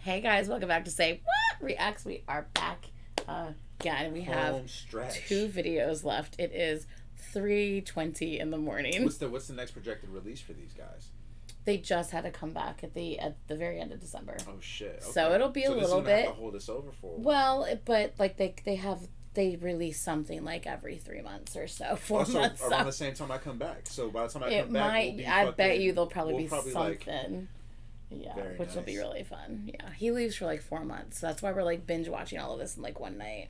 Hey guys, welcome back to Say What Reacts. We are back again. We have two videos left. It is 3:20 in the morning. What's the next projected release for these guys? They just had to come back at the very end of December. Oh shit! Okay. So it'll be a little bit. Have to hold us over for. Well, but like they release something like every 3 months or so, 4 months. Around the same time I come back. So by the time I come back, I bet you there'll probably be something. Like, yeah, which will be really fun. Yeah, he leaves for like 4 months. So that's why we're like binge watching all of this in like one night.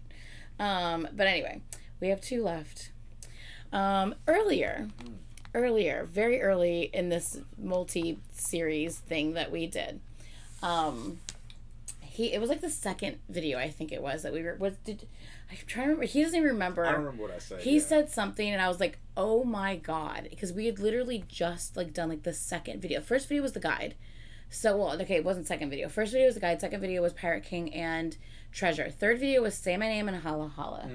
But anyway, we have two left. Earlier, very early in this multi-series thing that we did, it was like the second video, I think it was, that we were, I'm trying to remember, he doesn't even remember. I don't remember what I said. He said something and I was like, oh my god, because we had literally just like done like the second video. First video was the guide. So, well, okay, it wasn't second video. First video was the guide, second video was Pirate King and Treasure. Third video was Say My Name and Holla Holla.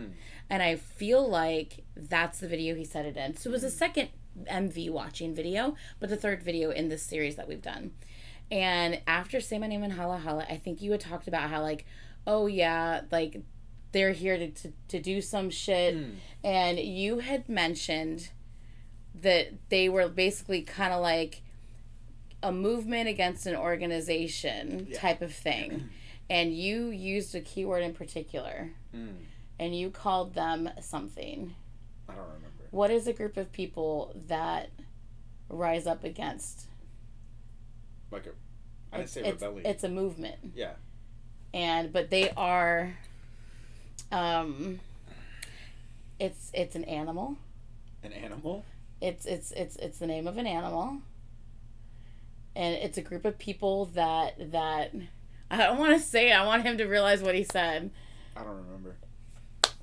And I feel like that's the video he said it in. So it was the second MV watching video, but the third video in this series that we've done. And after Say My Name and Holla Holla, I think you had talked about how like, oh yeah, like they're here to do some shit. And you had mentioned that they were basically kind of like a movement against an organization type of thing. And you used a keyword in particular. And you called them something. I don't remember. What is a group of people that rise up against? I didn't say rebellion. It's a movement. Yeah. But they are, it's an animal. An animal? It's the name of an animal. And it's a group of people that I don't want to say it. I want him to realize what he said. I don't remember.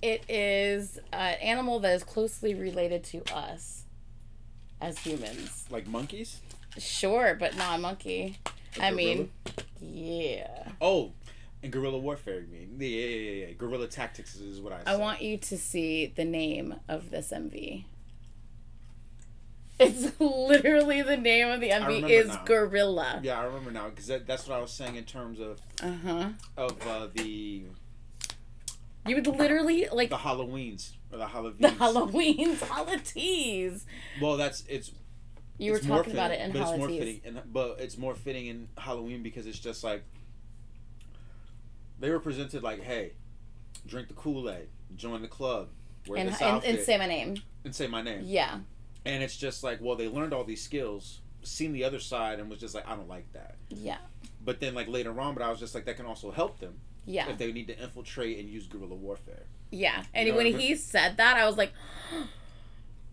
It is an animal that is closely related to us as humans. Like monkeys? Sure, but not a monkey. I mean, yeah. Oh, and guerrilla warfare, you mean? Yeah. Guerrilla tactics is what I said. I want you to see the name of this MV. It's literally the name of the MV is now. Guerrilla. Yeah, I remember now because that's what I was saying in terms of the. You would literally like the Halloweens or the Halloweens. The Halloweens, Ateez. Well, it's. You were talking about it in but Ateez. It's more fitting, but it's more fitting in Halloween because it's just like they were presented like, hey, drink the Kool-Aid, join the club, wear this outfit, and say my name. And say my name. Yeah. And it's just like, well, they learned all these skills, seen the other side, and was just like, I don't like that. Yeah. But then, like, later on, I was just like, that can also help them. Yeah. If they need to infiltrate and use guerrilla warfare. Yeah. And when he said that, I was like,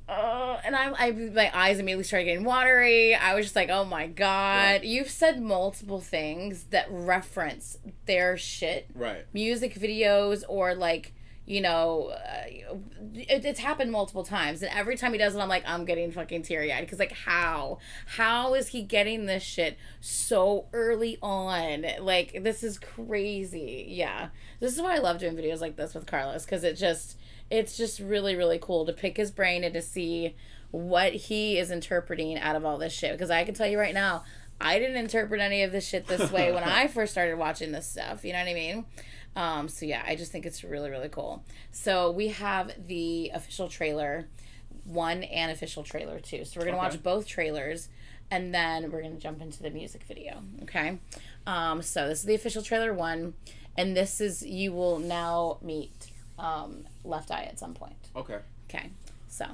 and I my eyes immediately started getting watery. I was just like, oh my god. Right. You've said multiple things that reference their shit. Right. Music videos or like, you know, it's happened multiple times, and every time he does it, I'm like, I'm getting fucking teary-eyed, because like, how is he getting this shit so early on? Like, this is crazy. Yeah, this is why I love doing videos like this with Carlos, because it's just really, really cool to pick his brain and to see what he is interpreting out of all this shit, because I can tell you right now, I didn't interpret any of this shit this way when I first started watching this stuff, you know what I mean? So yeah, I just think it's really, really cool. So we have the official trailer 1 and official trailer 2. So we're going to watch both trailers, and then we're going to jump into the music video. Okay. So this is the official trailer 1, and this is, you will now meet, Left Eye at some point. Okay. Okay. So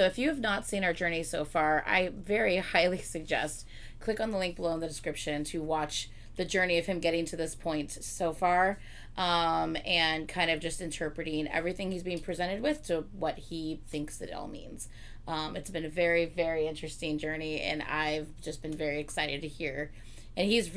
if you have not seen our journey so far, I very highly suggest click on the link below in the description to watch the journey of him getting to this point so far, and kind of just interpreting everything he's being presented with to what he thinks that it all means. It's been a very, very interesting journey, and I've just been very excited to hear. And he's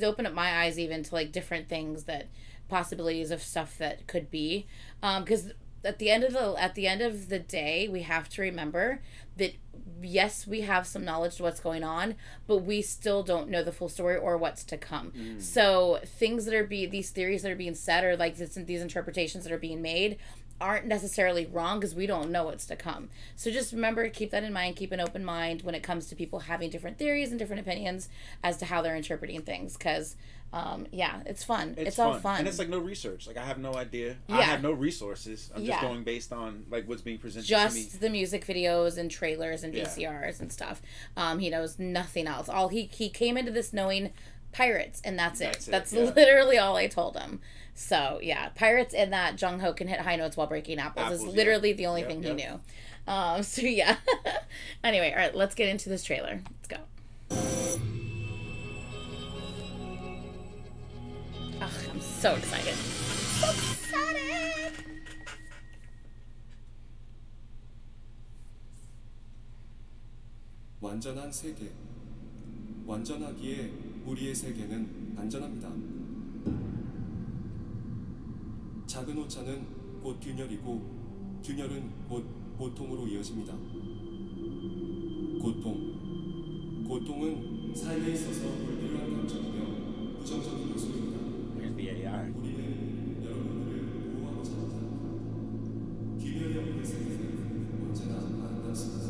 opened up my eyes even to like different things, that possibilities of stuff that could be, because at the end of the day, we have to remember that yes, we have some knowledge to what's going on, but we still don't know the full story or what's to come. So things that are these theories that are being said, or like these interpretations that are being made, aren't necessarily wrong because we don't know what's to come. So just remember, keep that in mind, keep an open mind when it comes to people having different theories and different opinions as to how they're interpreting things, because yeah, it's fun. It's all fun. And it's like no research. Like I have no idea. Yeah. I have no resources. I'm just going based on like what's being presented to me. Just the music videos and trailers and VCRs and stuff. He knows nothing else. All he came into this knowing pirates, and that's it. That's literally all I told him. So yeah, pirates and that Jung Ho can hit high notes while breaking apples is literally the only thing he knew. So yeah. Anyway, all right, let's get into this trailer. Let's go. Oh, I'm so excited. So excited. 완전한 세계. 완전하기에 우리의 세계는 안전합니다. 작은 오차는 곧 균열이고 균열은 곧 고통으로 이어집니다. 고통은 삶에 있어서 불필요한 감정이며 부정적인 요소입니다. Here's the AI. 우리는 여러분들을 보호하고자 합니다. 균열이 없는 세계는 언제나 아름답습니다.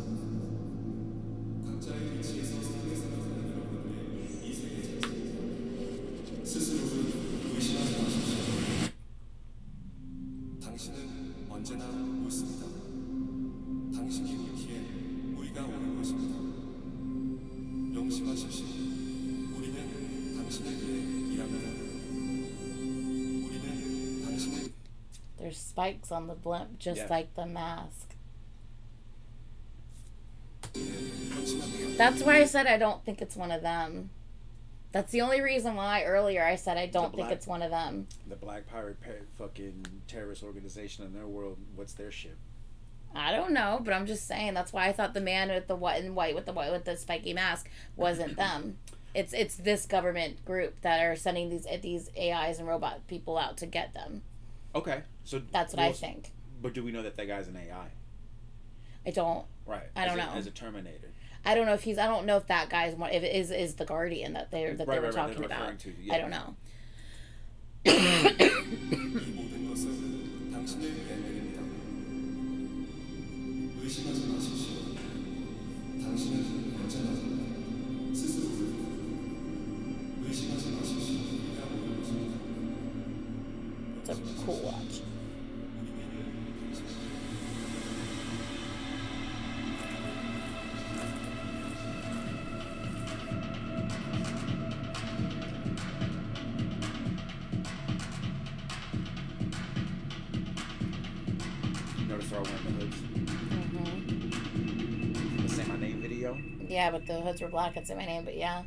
각자의 위치에서 세계 살아가는 여러분들의 이 세계 자체입니다. 스스로를 의심하지 마십시오. 당신은 언제나 옳습니다. 당신이 옳기에 우리가 옳은 것입니다. 명심하십시오. 우리는 당신을 위해 일합니다. 우리는 당신을. There's spikes on the blimp, just like the mask. That's why I said I don't think it's one of them. That's the only reason why earlier I said I don't think it's one of them. The Black Pirate fucking terrorist organization in their world, what's their ship? I don't know, but I'm just saying that's why I thought the man with the white with the spiky mask wasn't them. It's this government group that are sending these AIs and robot people out to get them. Okay, so that's what I think. But do we know that guy's an AI? I don't. Right. I don't know. As a Terminator. I don't know if I don't know if that guy's one. If it is the Guardian that they were talking about. I don't know. It's a cool watch. Notice they're all wearing the hoods. The Say My Name video. Yeah, but the hoods were black. I'd say my name, but yeah.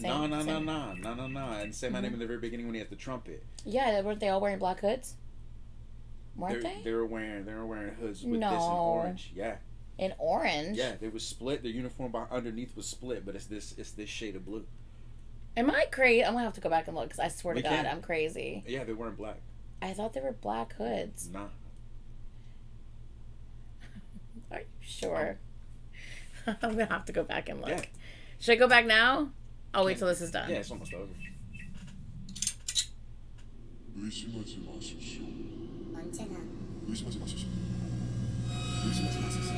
No. And Say My Name in the very beginning when he has the trumpet. Yeah, weren't they all wearing black hoods? Weren't they? They were wearing hoods with this in orange. Yeah. In orange. Yeah, they was split. Their uniform underneath was split, but it's this shade of blue. Am I crazy? I'm gonna have to go back and look because I swear to God, I'm crazy. Yeah, they weren't black. I thought they were black hoods. Nah. Are you sure? I'm gonna have to go back and look. Yeah. Should I go back now? I'll wait till this is done. Yeah, it's almost over. 의심하지 마십시오. 언제나 의심하지 마십시오. 의심하지 마십시오.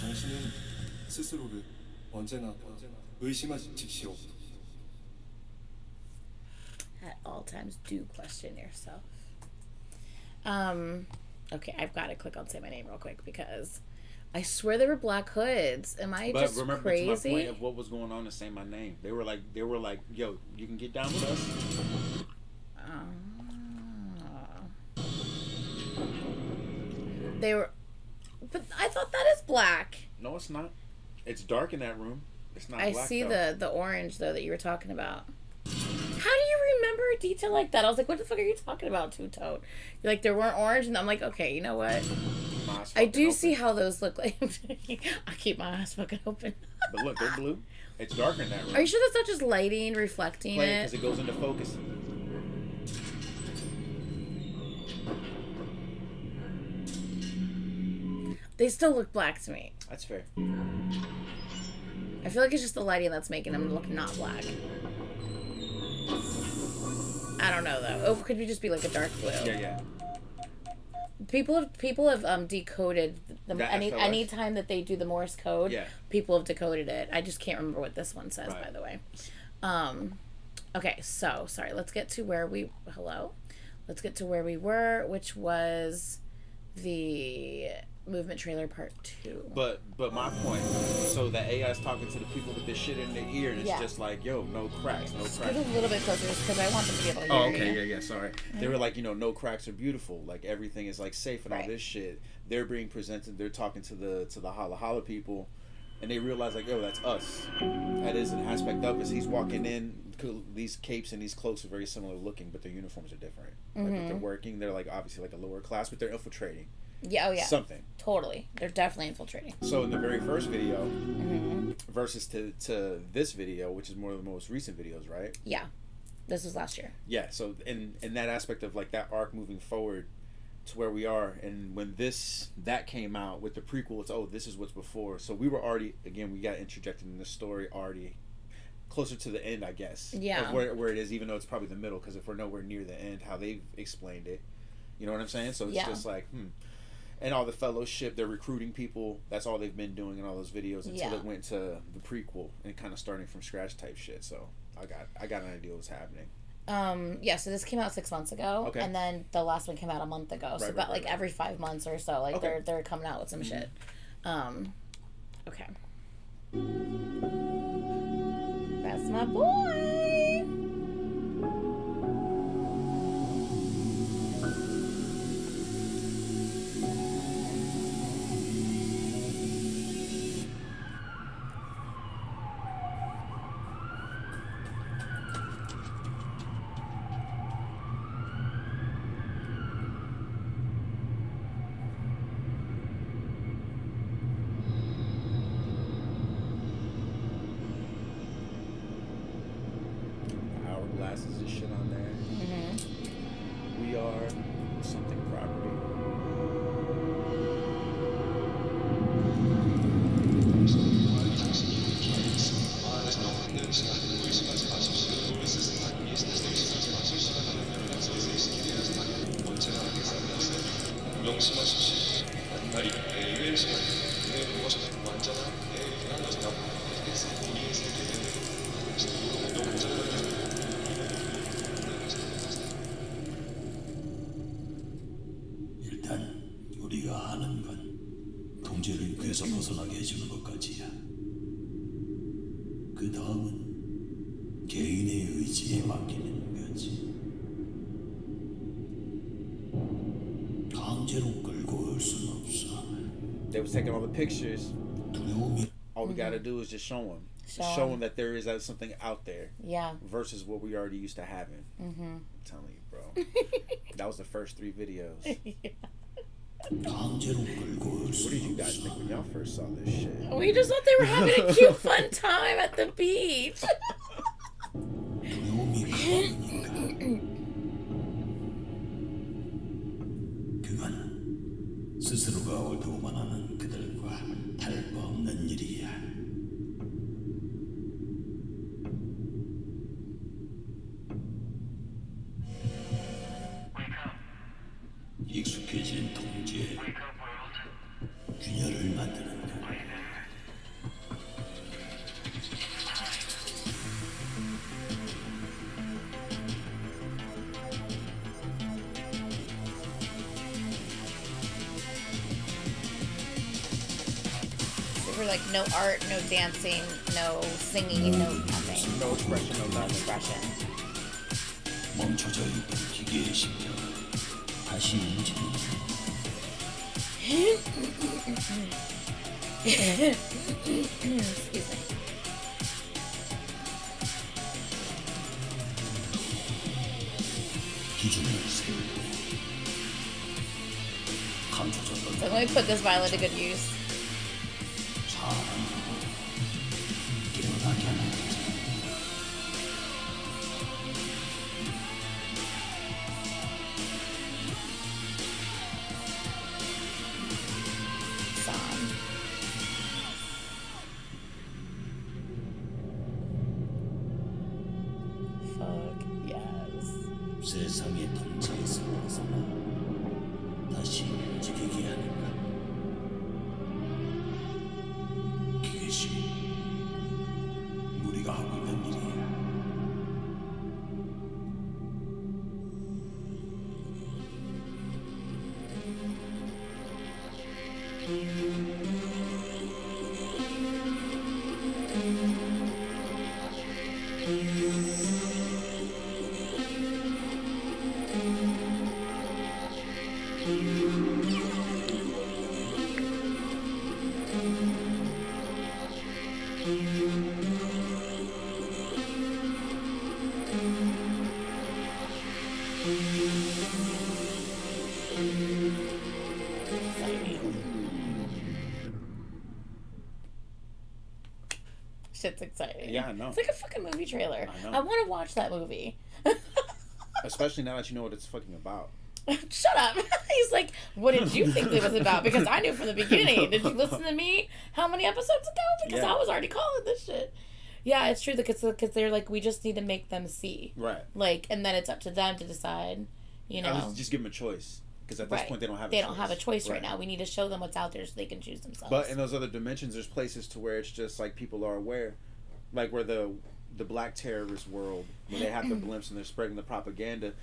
당신은 스스로를 언제나 의심하십시오. At all times, do question yourself. Okay, I've got to click on Say My Name real quick because I swear they were black hoods. Am I just remember, crazy? To my point of what was going on to Say My Name. They were like, yo, you can get down with us. They were, but I thought that is black. No, it's not. It's dark in that room. It's not. I black, see though. the orange though that you were talking about. How do you remember a detail like that? I was like, what the fuck are you talking about, Two Toed? You're like, there weren't orange, and I'm like, okay, you know what? eyes. I do open. see how those look like. I keep my eyes fucking open. But look, they're blue. It's darker in that room. Are you sure that's not just lighting reflecting Play it? because it goes into focus. They still look black to me. That's fair. I feel like it's just the lighting that's making them look not black. I don't know though. Oh, could you just be like a dark blue? Yeah. People have decoded FLS? anytime that they do the Morse code. Yeah. People have decoded it. I just can't remember what this one says, Right. by the way. Okay, so sorry. Let's get to where we Let's get to where we were, which was the movement trailer part 2. But my point. So the AI is talking to the people with this shit in their ear, and it's just like, yo, no cracks, no Get cracks. a little bit closer, just because I want them to be able to hear Oh, you. okay, yeah, sorry. They were like, no cracks are beautiful. Like everything is like safe and all Right. this shit. They're being presented. They're talking to the holla holla people, and they realize like, yo, that's us. That is an aspect of us. He's walking in. These capes and these cloaks are very similar looking, but their uniforms are different. Like if they're working, they're like obviously like a lower class, but they're infiltrating. Yeah, oh yeah. Something. Totally. They're definitely infiltrating. So in the very first video versus to this video, which is more of the most recent videos, right? Yeah. This was last year. Yeah, so in that aspect of like that arc moving forward to where we are, and when that came out with the prequel, it's this is what's before. So we were already, again, we got interjected in the story already closer to the end, I guess. Yeah. Of where it is, even though it's probably the middle, because if we're nowhere near the end, how they've explained it, you know what I'm saying? So it's just like, And all the fellowship, they're recruiting people. That's all they've been doing in all those videos until it went to the prequel and kind of starting from scratch type shit. So I got an idea what's happening. Yeah, so this came out 6 months ago, Okay. and then the last one came out a month ago. So about like every 5 months or so, like they're coming out with some shit. Okay. That's my boy. Hourglasses and shit on there. We are something property. 명심하십시오. 만날이 매일 시간 내 무엇은 완전한 내 하나지라고 그래서 우리의 세계는 일단 우리가 하는 건 통제를 괴서 벗어나게 해주는 것까지야. 그 다음은 개인의 의지에 맡기는 거지. 강제로 끌고 올 순 없어. They was taking all the pictures. 두려움이 All we gotta do is just show them. Show them that there is something out there. Yeah. Versus what we already used to having. I'm telling you, bro. That was the first 3 videos. 강제로 끌고 올 What 순 did you guys 없어. think when y'all first saw this shit? We just thought they were having a cute, fun time at the beach. 두려움이 강하니까. 그건 스스로가 어두워만 하는 그들과 다를 바 없는 일이야. 익숙해진 통제, 균열을 만드는 것. So we're like no art, no dancing, no singing, no nothing. No expression, no No nothing. expression. 멈춰져 있던 기계의 심장은 다시 움직인다. Excuse me. 기준을 세우고 감춰졌던 So Let me put this violin to good use. 세상의 통제에 속에서나 다시 움직이게 하는가? 그것이 우리가 하고 있는 일이야. Shit's exciting. Yeah, I know. It's like a fucking movie trailer. I know. I want to watch that movie. Especially now that you know what it's fucking about. Shut up. He's like, what did you think it was about? Because I knew from the beginning. Did you listen to me how many episodes ago? Because I was already calling this shit. Yeah, it's true. Because they're like, we just need to make them see. Right. Like, and then it's up to them to decide, you know. Just give them a choice. Because at this point, they don't have a choice. They don't have a choice right now. We need to show them what's out there so they can choose themselves. But in those other dimensions, there's places to where it's just like people are aware. Like where the black terrorist world, where they have the blimps and they're spreading the propaganda,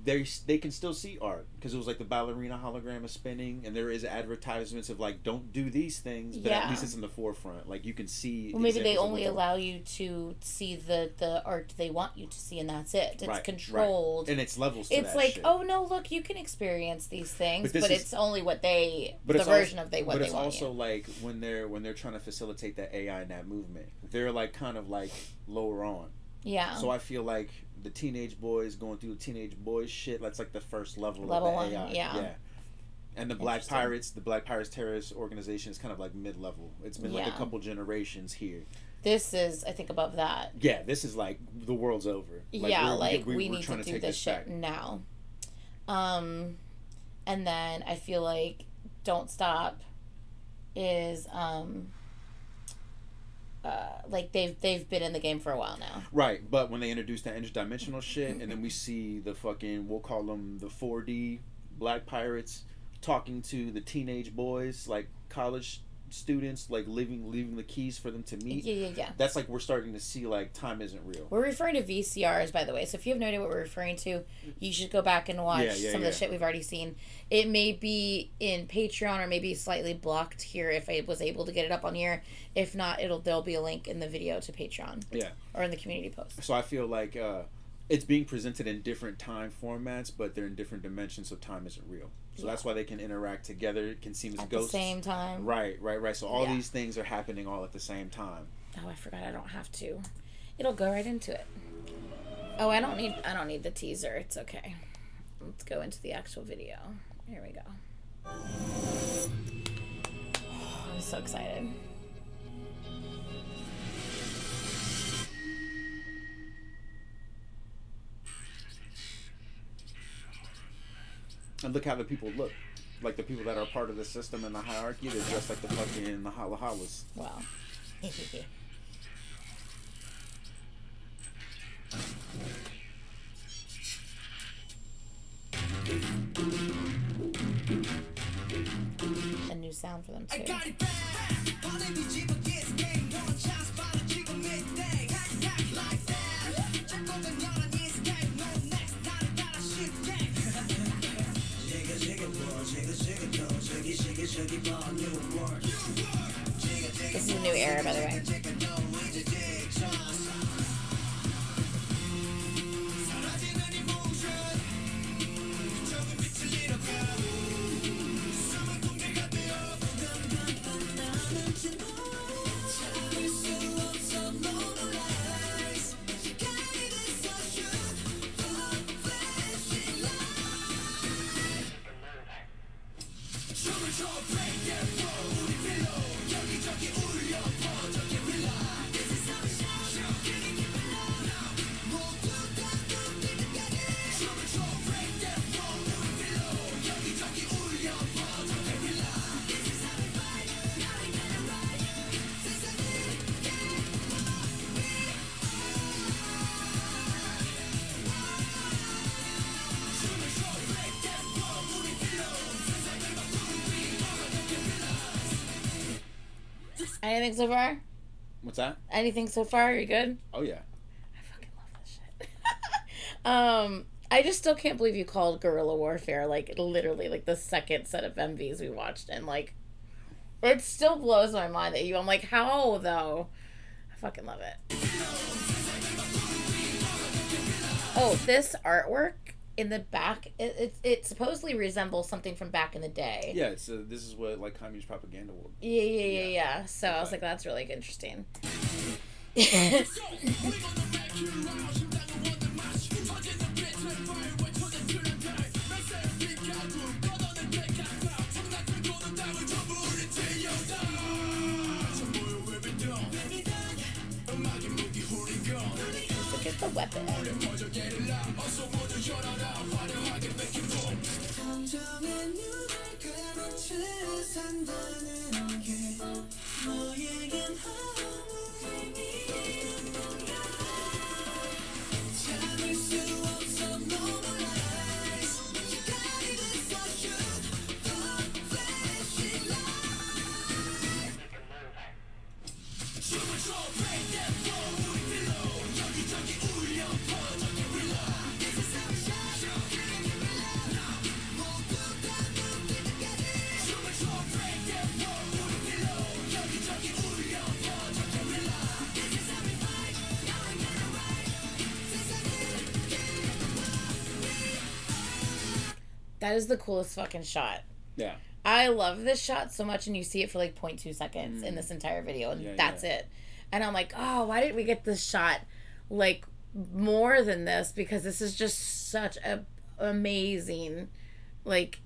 they can still see art because it was like the ballerina hologram is spinning and there is advertisements of like don't do these things, but at least it's in the forefront. Like you can see. Well, maybe they only allow you to see the art they want you to see, and that's it. It's controlled, and it's levels. To it's that like, shit. oh no, look, you can experience these things, but it's only what they what they want. But it's also like when they're trying to facilitate that AI in that movement, they're like kind of like lower on. Yeah. So I feel like the teenage boys going through the teenage boys shit, that's like the first level of the one, AI. Yeah. And the Black Pirates Terrace organization is kind of like mid-level. It's been like a couple generations here. This is, I think, above that. Yeah, this is like the world's over. Like, we need to do this shit now. And then I feel like Don't Stop is like they've been in the game for a while now. Right, but when they introduce that interdimensional shit, and then we see the fucking, we'll call them the 4D Black Pirates talking to the teenage boys, like college students, like leaving the keys for them to meet. Yeah. That's like we're starting to see like time isn't real. We're referring to VCRs, by the way. So if you have no idea what we're referring to, you should go back and watch some of the shit we've already seen. It may be in Patreon or maybe slightly blocked here if I was able to get it up on here. If not, there'll be a link in the video to Patreon. Yeah. Or in the community post. So I feel like it's being presented in different time formats, but they're in different dimensions, so time isn't real. So that's why they can interact together. It can seem as at ghosts. the same time. Right. So all these things are happening all at the same time. Oh, I forgot I don't have to. It'll go right into it. Oh, I don't need the teaser. It's okay. Let's go into the actual video. Here we go. I'm so excited. And look how the people look. Like the people that are part of the system and the hierarchy, they're dressed like the fucking the holla hollas. Wow. A new sound for them too. This is a new era, by the way. Anything so far? What's that? Anything so far? Are you good? Oh yeah. I fucking love this shit. I just still can't believe you called Guerrilla Warfare like literally like the second set of MVs we watched, and like it still blows my mind that I'm like, how though? I fucking love it. Oh, this artwork in the back, it supposedly resembles something from back in the day. Yeah, it's this is what like communist propaganda will. Yeah. So I was like, that's really interesting. Look at the weapon. That is the coolest fucking shot. Yeah. I love this shot so much, and you see it for like 0.2 seconds in this entire video, and that's it. And I'm like, oh, why didn't we get this shot like more than this? Because this is just such a amazing like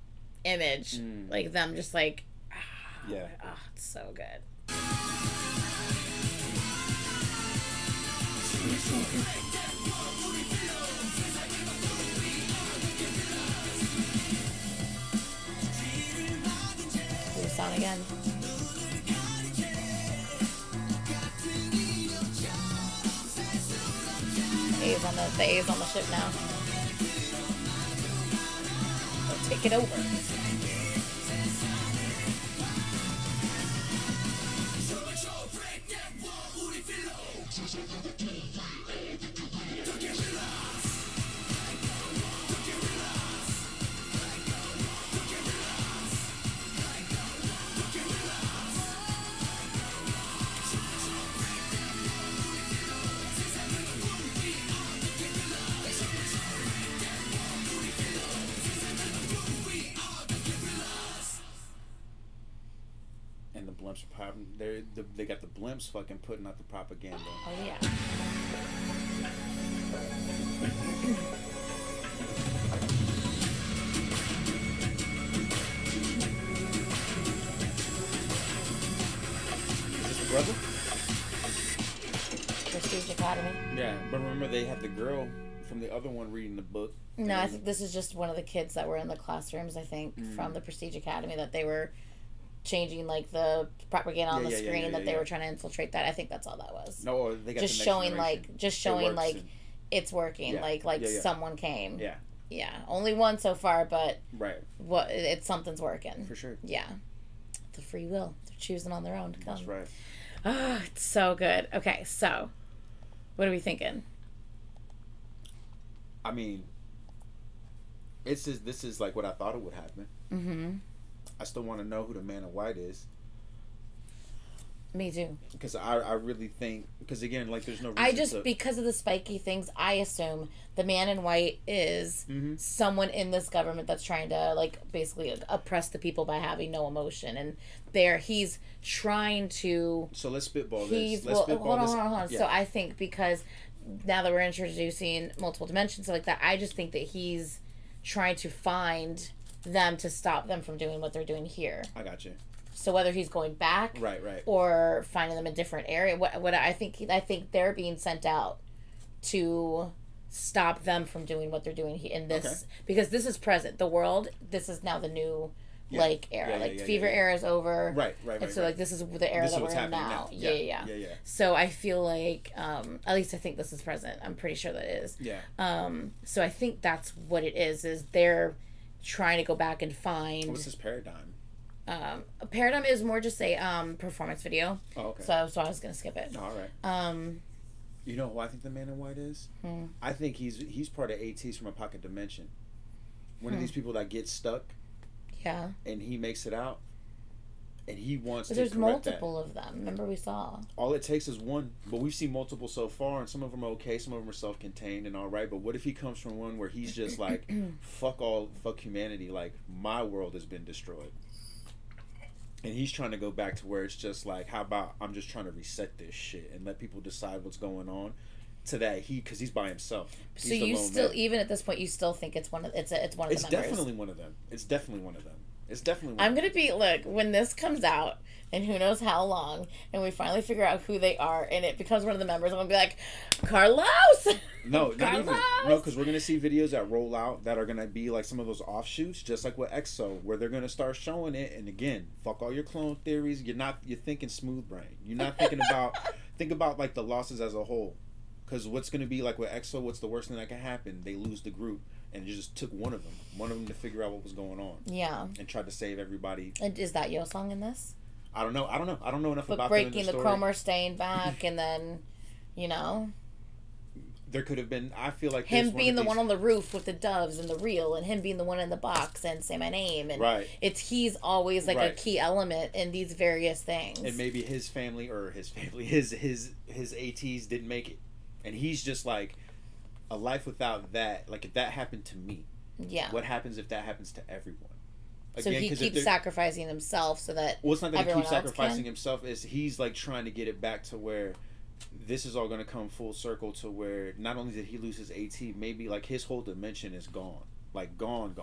image. Like them just like it's so good. On again. The A's on the ship now. Let's take it over. They got the blimps fucking putting out the propaganda. Oh yeah. Is this the brother? Prestige Academy. Yeah, but remember they had the girl from the other one reading the book. No, I think this is just one of the kids that were in the classrooms, I think, from the Prestige Academy, that they were changing like the propaganda on the screen that they were trying to infiltrate that. I think that's all that was. No, they got just the showing generation. like it's working, like someone came. Yeah. Yeah. Only one so far, but right. What it's something's working. For sure. Yeah. The free will. They're choosing on their own to come. That's right. Oh, it's so good. Okay, so what are we thinking? I mean, this is like what I thought it would happen. Mm-hmm. I still want to know who the man in white is. Me too. Because I really think, because again, like there's no reason because of the spiky things, I assume the man in white is someone in this government that's trying to like basically oppress the people by having no emotion, and he's trying to. So let's spitball this. Hold on. Yeah. So I think because now that we're introducing multiple dimensions like that, I just think that he's trying to find them to stop them from doing what they're doing here. I got you. So whether he's going back, right, or finding them in a different area, what I think they're being sent out to stop them from doing what they're doing in this, because this is present. The world, this is now the new like era. Fever era is over. Right. And so like this is the era that we're in now. Yeah. So I feel like at least I think this is present. I'm pretty sure that it is. Yeah. So I think that's what it is they're trying to go back and find. What's his paradigm? Paradigm is more just a performance video. Oh, okay. So I was gonna skip it. All right. You know who I think the Man in White is? I think he's part of Ateez from a pocket dimension. One of these people that gets stuck. Yeah. And he makes it out. And he wants to there's correct multiple that. of them. Remember we saw. All it takes is one. But we've seen multiple so far, and some of them are okay, some of them are self-contained and all right. But what if he comes from one where he's just like, fuck humanity, like, my world has been destroyed. And he's trying to go back to where it's just like, how about I'm just trying to reset this shit and let people decide what's going on. To that because he's by himself. So you still, even at this point, you still think it's one of it's one of the members. It's definitely one of them. It's definitely one of them. It's definitely one I'm going to be, look, when this comes out, and who knows how long, and we finally figure out who they are, and it becomes one of the members, I'm going to be like, Carlos! No, not even. No, because we're going to see videos that roll out that are going to be like some of those offshoots, just like with EXO, where they're going to start showing it, and again, fuck all your clone theories, you're thinking smooth brain. You're not thinking about, think about like the losses as a whole. Because what's going to be like with EXO, what's the worst thing that can happen? They lose the group. And you just took one of them to figure out what was going on. Yeah. And tried to save everybody. And is that your song in this? I don't know. I don't know enough about breaking the Cromer, staying back, and then, There could have been, I feel like him being the one on the roof with the doves and the reel, and him being the one in the box and say my name. And he's always like a key element in these various things. And maybe his Ateez didn't make it. And he's just like, a life without that, like if that happened to me, what happens if that happens to everyone? Again, so he keeps sacrificing himself so that it's not that he keeps sacrificing himself, is he's like trying to get it back to where this is all going to come full circle to where not only did he lose his AT, maybe like his whole dimension is gone, like gone.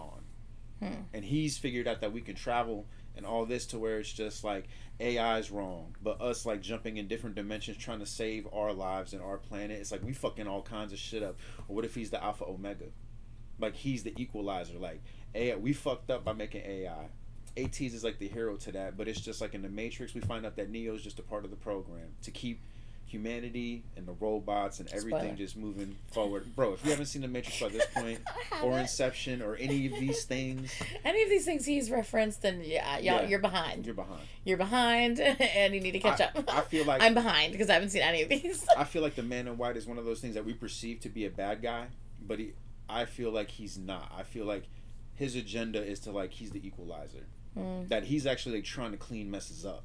And he's figured out that we can travel and all this to where it's just like AI's wrong, but us like jumping in different dimensions trying to save our lives and our planet. It's like we fucking all kinds of shit up. Or what if he's the Alpha Omega? Like he's the equalizer. Like AI, we fucked up by making AI. Ateez is like the hero to that, but it's just like in the Matrix we find out that Neo is just a part of the program to keep humanity and the robots and everything just moving forward. Bro, if you haven't seen the Matrix by this point, or Inception, or any of these things, he's referenced, then you're behind. You're behind, and you need to catch up. I feel like I'm behind because I haven't seen any of these. I feel like the Man in White is one of those things that we perceive to be a bad guy, but I feel like he's not. I feel like his agenda is to like he's the equalizer. That he's actually like trying to clean messes up.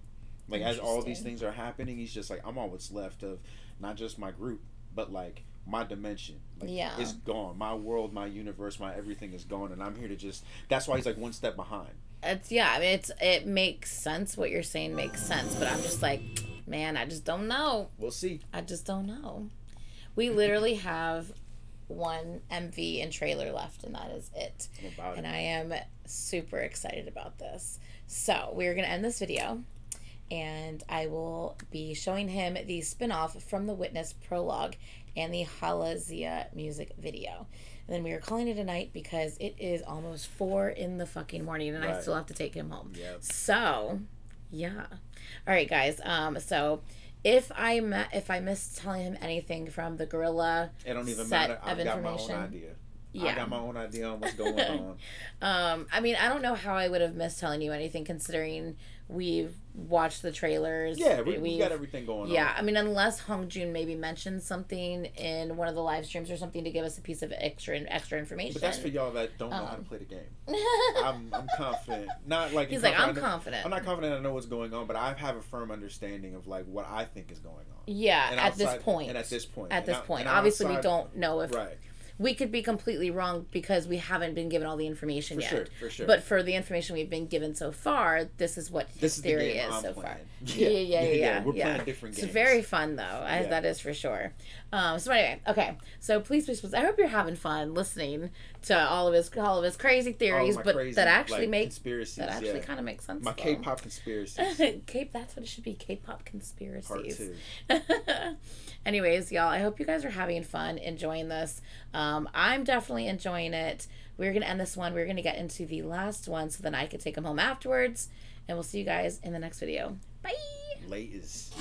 Like, as all these things are happening, he's just like, I'm all what's left of not just my group, but, like, my dimension. Like, it's gone. My world, my universe, my everything is gone, and I'm here to just... That's why he's, like, one step behind. It makes sense. What you're saying makes sense, but I'm just like, man, I just don't know. We'll see. I just don't know. We literally have one MV and trailer left, and that is it. And I am super excited about this. So, we're going to end this video. And I will be showing him the spin-off from the Witness prologue and the Halazia music video. And then we are calling it a night because it is almost 4 in the fucking morning and I still have to take him home. So, yeah. All right, guys. So if I missed telling him anything from the Guerrilla it don't even matter. I've got my own idea. I got my own idea on what's going on. I mean, I don't know how I would have missed telling you anything considering we've watched the trailers. Yeah, we got everything going on. Yeah, I mean, unless Hongjun maybe mentioned something in one of the live streams or something to give us a piece of extra information. But that's for y'all that don't know how to play the game. I'm confident. Not like he's like, I'm confident. I'm not confident I know what's going on, but I have a firm understanding of like what I think is going on. Yeah, at this point. Obviously, we don't know if... Right. We could be completely wrong because we haven't been given all the information yet. For sure. But for the information we've been given so far, this is what his theory is so far. Yeah. We're playing different games. It's very fun, though. That is for sure. So anyway, okay. So please, I hope you're having fun listening to all of his crazy theories, but crazy, that actually like, make conspiracies. That actually kind of makes sense. My K-pop conspiracies. That's what it should be. K-pop conspiracies. Part 2. Anyways, y'all, I hope you guys are having fun, enjoying this. I'm definitely enjoying it. We're going to end this one. We're going to get into the last one so then I can take him home afterwards. And we'll see you guys in the next video. Bye! Latest.